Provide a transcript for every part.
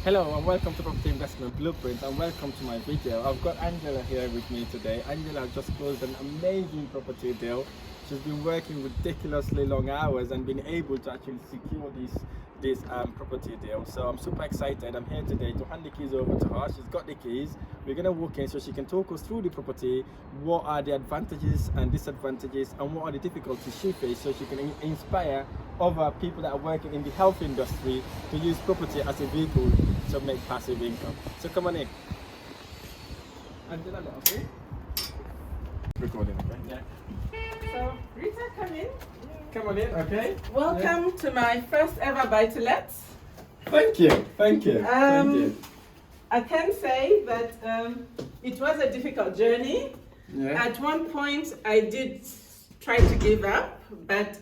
Hello and welcome to Property Investment Blueprint and welcome to my video. I've got Angela here with me today. Angela has just closed an amazing property deal. She's been working ridiculously long hours and been able to actually secure this property deal. So I'm super excited. I'm here today to hand the keys over to her. She's got the keys. We're going to walk in so she can talk us through the property. What are the advantages and disadvantages and what are the difficulties she faces so she can inspire other people that are working in the health industry to use property as a vehicle to make passive income. So come on in. Angela, okay? Recording, okay? Yeah. So, Rita, come in. Come on in, okay? Welcome to my first ever buy-to-let. Thank you, thank you, thank you. I can say that it was a difficult journey. Yeah. At one point, I did try to give up, but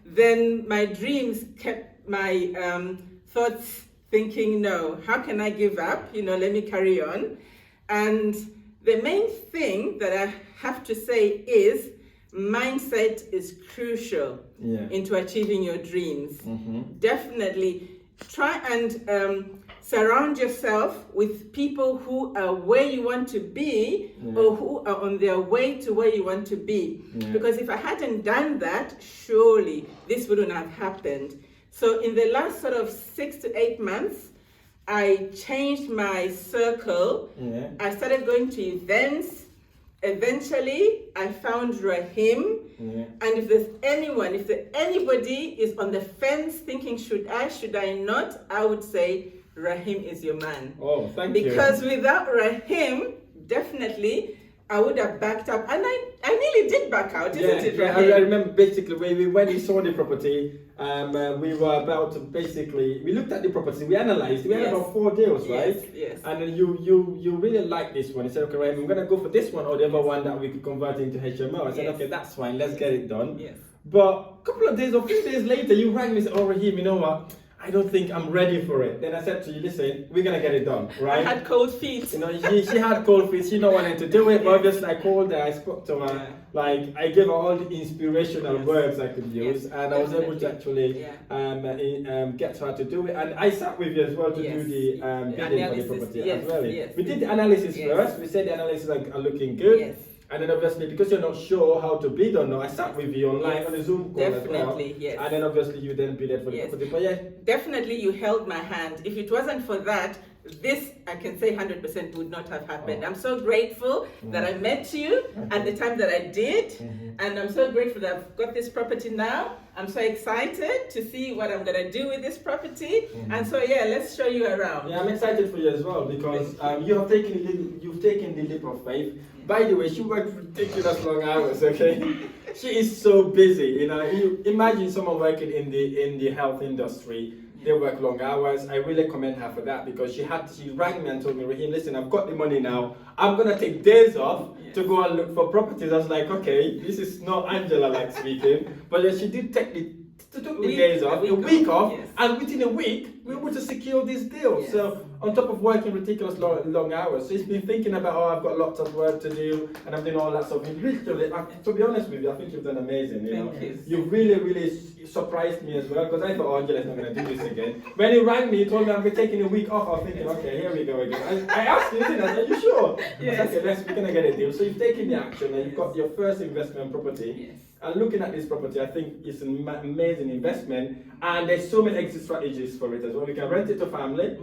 then my dreams kept my thoughts thinking, no, how can I give up? Let me carry on. And the main thing that I have to say is mindset is crucial into achieving your dreams. Definitely try and surround yourself with people who are where you want to be or who are on their way to where you want to be. Because if I hadn't done that, surely this wouldn't have happened. So in the last sort of 6 to 8 months, I changed my circle. I started going to events. Eventually, I found Rahim. And if there's anybody is on the fence thinking, should I not, I would say Rahim is your man. Oh, thank you. Because without Rahim, definitely, I would have backed up. And I nearly did back out, isn't it, Rahim? I remember basically when we saw the property, we were about to we looked at the property, we analyzed, we had about 4 deals, right? Yes. And then you really liked this one. You said, okay, Rahim, I'm going to go for this one or the other one that we could convert into HMO. I said, okay, that's fine, let's get it done. Yes. But a couple of days or 3 days later, you rang me and said, oh, Rahim, you know what? I don't think I'm ready for it. Then I said to you, listen, we're going to get it done, right? I had cold feet. She had cold feet. She not wanted to do it, but obviously I called her, I spoke to her, like I gave her all the inspirational words I could use, and I was able to actually get her to do it. And I sat with you as well to do the bidding for the property as well. We did the analysis first. We said the analysis are looking good. And then obviously, because you're not sure how to bid or not, I sat with you online on a Zoom call as well. And then obviously you then bidded for the property. But definitely you held my hand. If it wasn't for that, this, I can say 100% would not have happened. I'm so grateful that I met you at the time that I did. And I'm so grateful that I've got this property now. I'm so excited to see what I'm going to do with this property. And so, let's show you around. Yeah, I'm excited for you as well because you've taken the leap of faith. By the way, she worked ridiculous long hours, okay? She is so busy, You imagine someone working in the health industry. They work long hours. I really commend her for that because she rang me and told me, Rahim, listen, I've got the money now. I'm going to take days off to go and look for properties. I was like, okay, this is not Angela like speaking. But she did take the days off, a week off, and within a week, we were able to secure this deal. So on top of working ridiculous long hours, so he's been thinking about, I've got lots of work to do, and I'm doing all that stuff. To be honest with you, I think you've done amazing. Thank you. You really surprised me as well, because I thought, oh, Angela's not going to do this again. When he rang me, he told me I'm taking a week off. I was thinking, okay, here we go again. I asked you, didn't I? Are you sure? Yes. I said, okay, we're going to get a deal. So you've taken the action, and you've got your first investment property. And looking at this property, I think it's an amazing investment, and there's so many exit strategies for it as well. We can rent it to family,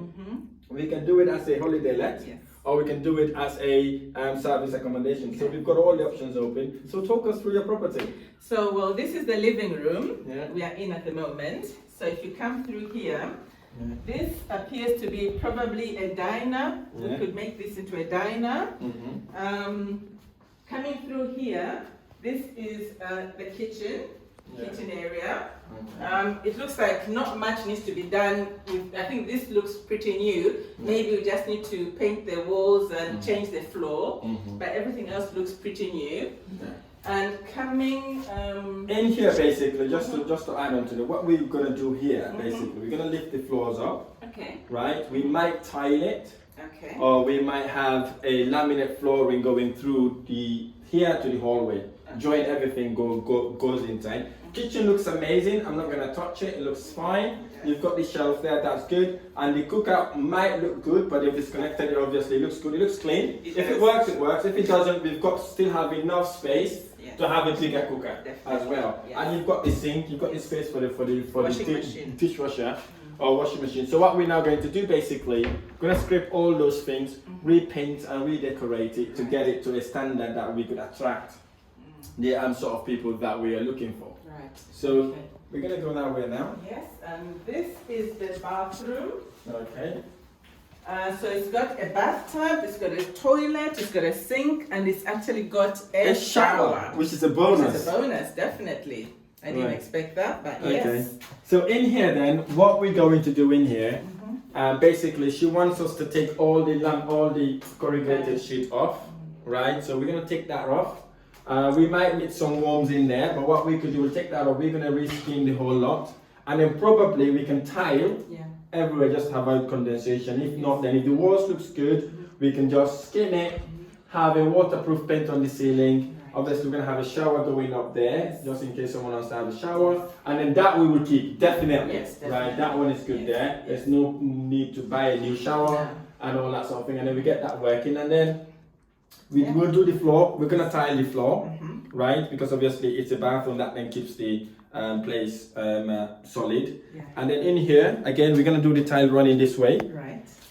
we can do it as a holiday let, or we can do it as a service accommodation. So we've got all the options open. So talk us through your property. So, well, this is the living room we are in at the moment. So if you come through here, this appears to be probably a diner. We could make this into a diner. Coming through here, this is the kitchen area. It looks like not much needs to be done. I think this looks pretty new. Maybe we just need to paint the walls and change the floor, but everything else looks pretty new. And coming in here, basically, just to add on to what we're gonna do here, basically, we're gonna lift the floors up. Right. We might tile it. Or we might have a laminate flooring going through here to the hallway. Join everything goes inside. kitchen looks amazing. I'm not gonna touch it. It looks fine. You've got the shelf there. That's good. And the cooker might look good, but if it's connected, it obviously looks good. It looks clean. If it works, it works. If it doesn't, we've got still have enough space to have a bigger cooker as well. And you've got the sink. You've got the space for the dishwasher or washing machine. So what we're now going to do, basically, we're gonna scrape all those things, repaint and redecorate it to get it to a standard that we could attract the sort of people that we are looking for. Right. So we're gonna go that way now. Yes, and this is the bathroom. Okay. So it's got a bathtub, it's got a toilet, it's got a sink, and it's actually got a shower. Which is a bonus. Which is a bonus, definitely. I didn't expect that, but yes. So in here then, what we're going to do in here, basically she wants us to take all the corrugated sheet off, right? So we're gonna take that off. We might need some worms in there, but what we could do, we'll take that off. We're gonna reskin the whole lot, and then probably we can tile everywhere, just have out condensation. If not, then if the walls looks good, we can just skin it, have a waterproof paint on the ceiling. Obviously, we're gonna have a shower going up there, just in case someone wants to have a shower. And then that we will keep, definitely. Right, that one is good there. There's no need to buy a new shower and all that sort of thing. And then we get that working, and then we will do the floor. We're gonna tile the floor, right? Because obviously it's a bathroom that then keeps the place solid. And then in here, again, we're gonna do the tile running this way.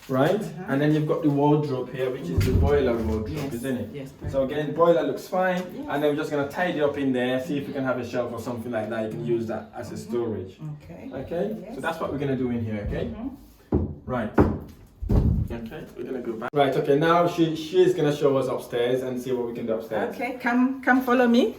Right? And then you've got the wardrobe here, which is the boiler wardrobe, isn't it? Yes. So again, boiler looks fine. And then we're just going to tidy up in there, see if we can have a shelf or something like that. You can use that as a storage. Okay? So that's what we're going to do in here, okay? Right. Okay, we're going to go back. Right, okay, now she's going to show us upstairs and see what we can do upstairs. Okay, come follow me.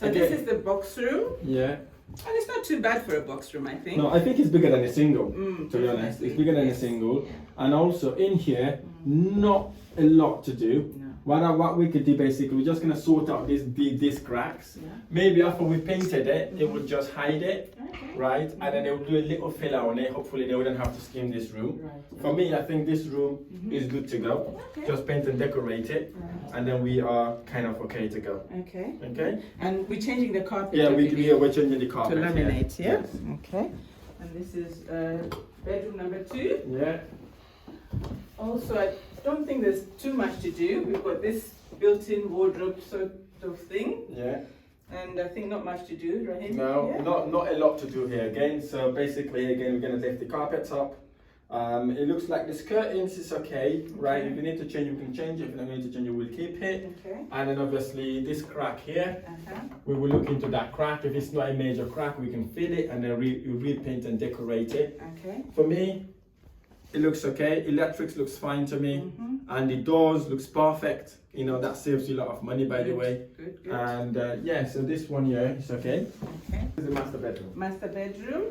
So this is the box room. Yeah. And it's not too bad for a box room, I think. No, I think it's bigger than a single, to be honest. It's bigger than a single. And also in here, not a lot to do. What we could do basically, we're just going to sort out these cracks. Maybe after we painted it, it would just hide it, right? And then they will do a little filler on it. Hopefully they wouldn't have to skim this room. For me, I think this room is good to go. Just paint and decorate it. And then we are kind of okay to go. Okay? And we're changing the carpet. Yeah, we're changing the carpet. To laminate, yeah? Okay. And this is bedroom number 2. Yeah. Also, I don't think there's too much to do. We've got this built-in wardrobe sort of thing. Yeah. And I think not much to do, Rahim? No, not a lot to do here again. So basically, again, we're going to lift the carpets up. It looks like this curtains is okay, right? If you need to change, we can change it. If you don't need to change it, we'll keep it. And then obviously this crack here, we will look into that crack. If it's not a major crack, we can fill it and then repaint and decorate it. For me, it looks okay. Electrics looks fine to me, and the doors looks perfect. You know, that saves you a lot of money, by the way. Good. And yeah, so this one here is okay. This is the master bedroom. Master bedroom.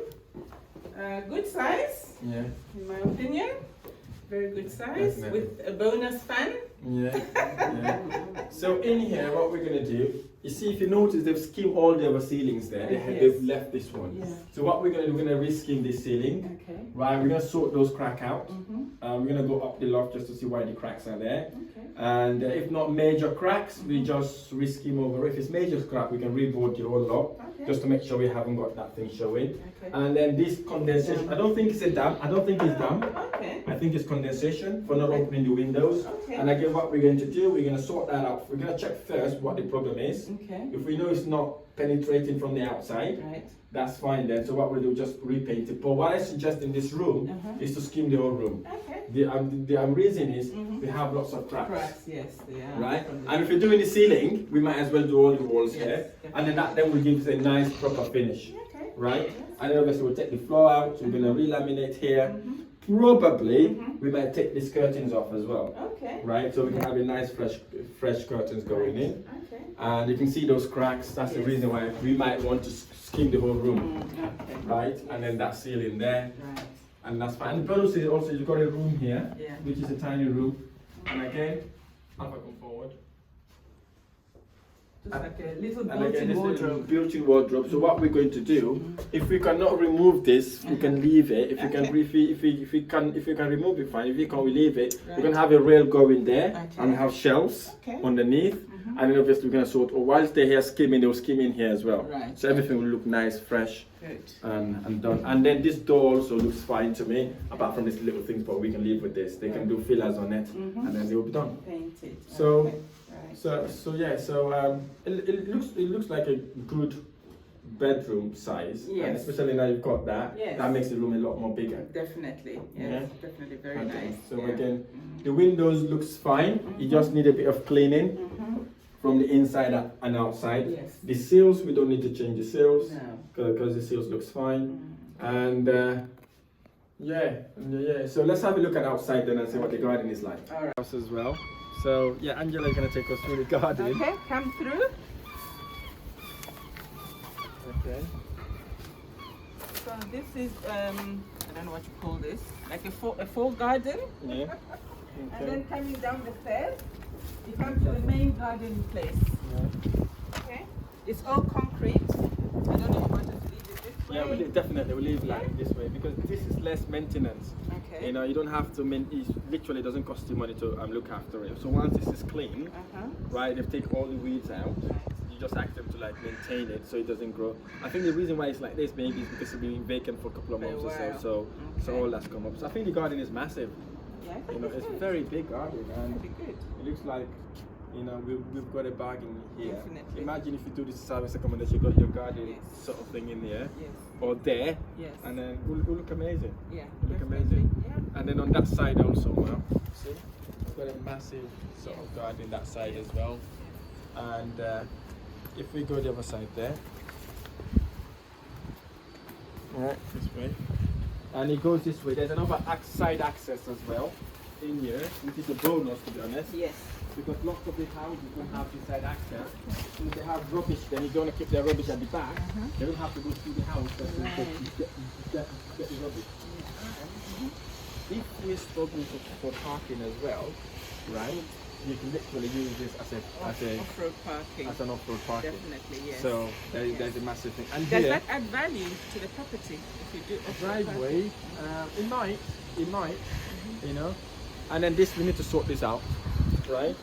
Good size, in my opinion. Very good size, with a bonus fan. So in here, what we're going to do, you see, if you notice, they've skimmed all the other ceilings there. They've left this one. So what we're going to do, we're going to re-skim this ceiling. Right, we're going to sort those cracks out. We're going to go up the loft just to see why the cracks are there. And if not major cracks, we just re-skim over. If it's major crack, we can reboard the whole lot just to make sure we haven't got that thing showing. And then this condensation, I don't think it's a damp. I don't think it's damp. I think it's condensation for not opening the windows. And again, what we're going to do, we're going to sort that out. We're going to check first what the problem is. If we know it's not penetrating from the outside, that's fine then. So what we'll do, just repaint it. But what I suggest in this room is to skim the whole room. The reason is we have lots of cracks. Right? And if you're doing the ceiling, we might as well do all the walls here. And then that then will give us a nice proper finish. Right? And then obviously we'll take the floor out. So we're going to re-laminate here. Probably we might take these curtains off as well. Right? So we can have a nice fresh curtains going in. And you can see those cracks. That's the reason why we might want to skim the whole room. Right? And then that ceiling there. And that's fine. And bonus is also you've got a room here, which is a tiny room. And again, if I come forward. Just like a little And again, built-in this is a wardrobe. built-in wardrobe. So what we're going to do, if we cannot remove this, we can leave it. If we can, if we can remove it, fine. If we can't, we leave it. Right. We're gonna have a rail going there, Okay. and have shelves Okay. underneath, and then obviously we're gonna sort. Or whilst they're here skimming, they'll skim in here as well. Right. So everything will look nice, fresh, Good. and done. And then this door also looks fine to me, apart from these little things. But we can leave with this. They can do fillers on it, and then they will be done. Painted. So. Okay. Right. So it looks like a good bedroom size. Yes. And especially now you've got that. Yes. That makes the room a lot more bigger. Definitely. Yes. Yeah. Definitely very Okay. nice. So Yeah. again, the windows looks fine. You just need a bit of cleaning from the inside and outside. Yes. The seals, we don't need to change the seals No. because the seals looks fine. And yeah. So let's have a look at outside then and see what the garden is like. All right. House as well. So yeah, Angela is gonna take us through the garden. Okay, come through. Okay. So this is I don't know what you call this, like a full garden. Yeah. And then coming down the stairs, you come to the main garden place. Okay. It's all concrete. I don't know if you want us to leave it this way. Yeah, we'll leave like this way because this is less maintenance. Okay. You know, you don't have to. It literally doesn't cost you money to look after it. So once this is clean, right, they take all the weeds out. You just ask them to like maintain it so it doesn't grow. I think the reason why it's like this maybe is because it's been vacant for a couple of months or so. So all that's come up. So I think the garden is massive. Yeah, I think You know, it's a good. very big garden and Pretty good. it looks like. You know, we've got a bargain here. Definitely. Imagine if you do this service accommodation, you got your garden Yes. sort of thing in here, Yes. or there, Yes. and then it will look amazing. Yeah. Look definitely. amazing. Yeah. And then on that side also, well, see, we've got a massive sort of garden that side as well. And if we go the other side there, right, this way, and it goes this way. There's another side access as well in here, which is a bonus to be honest. Yes. Because lots of the houses don't have this side access. If they have rubbish, then you're going to keep their rubbish at the back. They don't have to go through the house to get the rubbish. If we're struggling for parking as well, right, you can literally use this as Off-road parking. an off-road parking. Definitely, yes. So there's a massive thing. And Does here, that add value to the property if you do off-road driveway, it might, you know. And then this, we need to sort this out, right?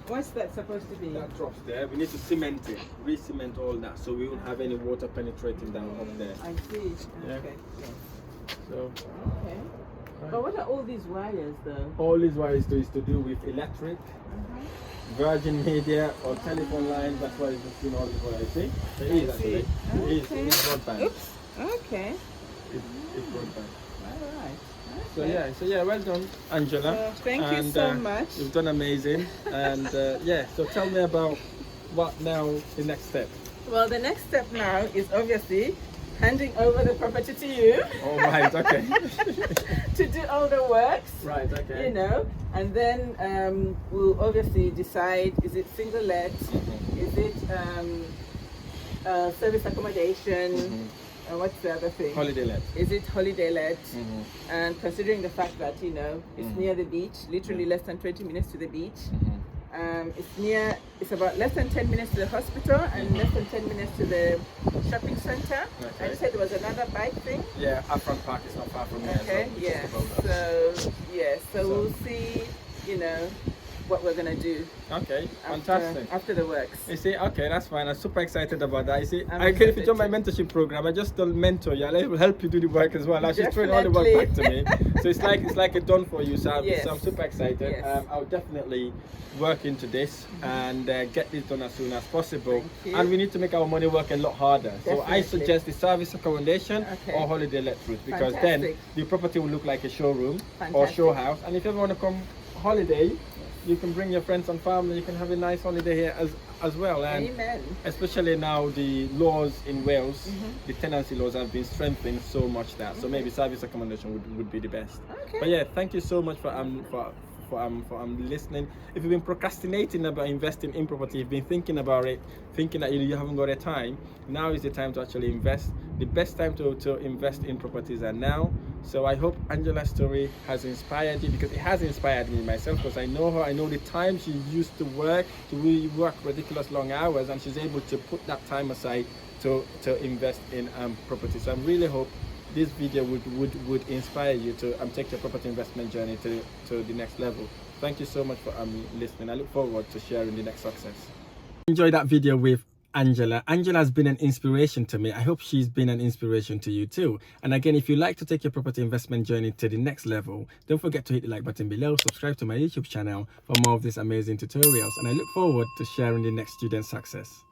What's that supposed to be? That drops there. We need to cement it, re-cement all that, so we won't have any water penetrating down up there. I see. Yeah. Okay. Yes. So Okay. But what are all these wires though? all these wires is to do with electric, Virgin Media, or telephone line. That's why it's just all these wires. See, it is actually. It is broadband. Oops. Okay. It's broadband. All right. So yeah, well done, Angela. Thank you so much. You've done amazing. And so tell me about what now the next step. Well, the next step now is obviously handing over the property to you. All right, okay. To do all the works. Right, okay. You know, and then we'll obviously decide: is it single let? Is it service accommodation? What's the other thing? Holiday let. Is it holiday let? And considering the fact that it's near the beach, literally less than 20 minutes to the beach. It's about less than 10 minutes to the hospital and less than 10 minutes to the shopping center. Okay. I just said there was another bike thing. Yeah, upfront park is not far from here. Okay, so yeah. just about that. So we'll see, what we're gonna do. Okay, fantastic. After the works. You see, okay, that's fine. I'm super excited about that. You see, I'm if you excited join my too. mentorship program, I just don't mentor you. I will help you do the work as well. I should throw all the work back to me. So it's like a done for you. So I'm super excited. Yes. I'll definitely work into this and get this done as soon as possible. Thank you. And we need to make our money work a lot harder. So I Definitely. suggest the service accommodation Okay. or holiday let route, because then Fantastic. the property will look like a showroom or Fantastic. show house. And if you ever want to come holiday, you can bring your friends and family. You can have a nice holiday here as well. And Amen. especially now the laws in Wales, the tenancy laws have been strengthened so much that so maybe service accommodation would be the best. Okay. But yeah, thank you so much for listening. If you've been procrastinating about investing in property, you've been thinking about it, thinking that you haven't got a time, now is the time to actually invest. the best time to invest in properties are now. So I hope Angela's story has inspired you, because it has inspired me myself, because I know her, I know the time she used to work, to really work ridiculous long hours, and she's able to put that time aside to invest in property. So I really hope this video would inspire you to take your property investment journey to the next level. Thank you so much for listening. I look forward to sharing the next success. Enjoy that video with Angela. Angela has been an inspiration to me. I hope she's been an inspiration to you too. And again, if you like to take your property investment journey to the next level, don't forget to hit the like button below, subscribe to my YouTube channel for more of these amazing tutorials, and I look forward to sharing the next student success.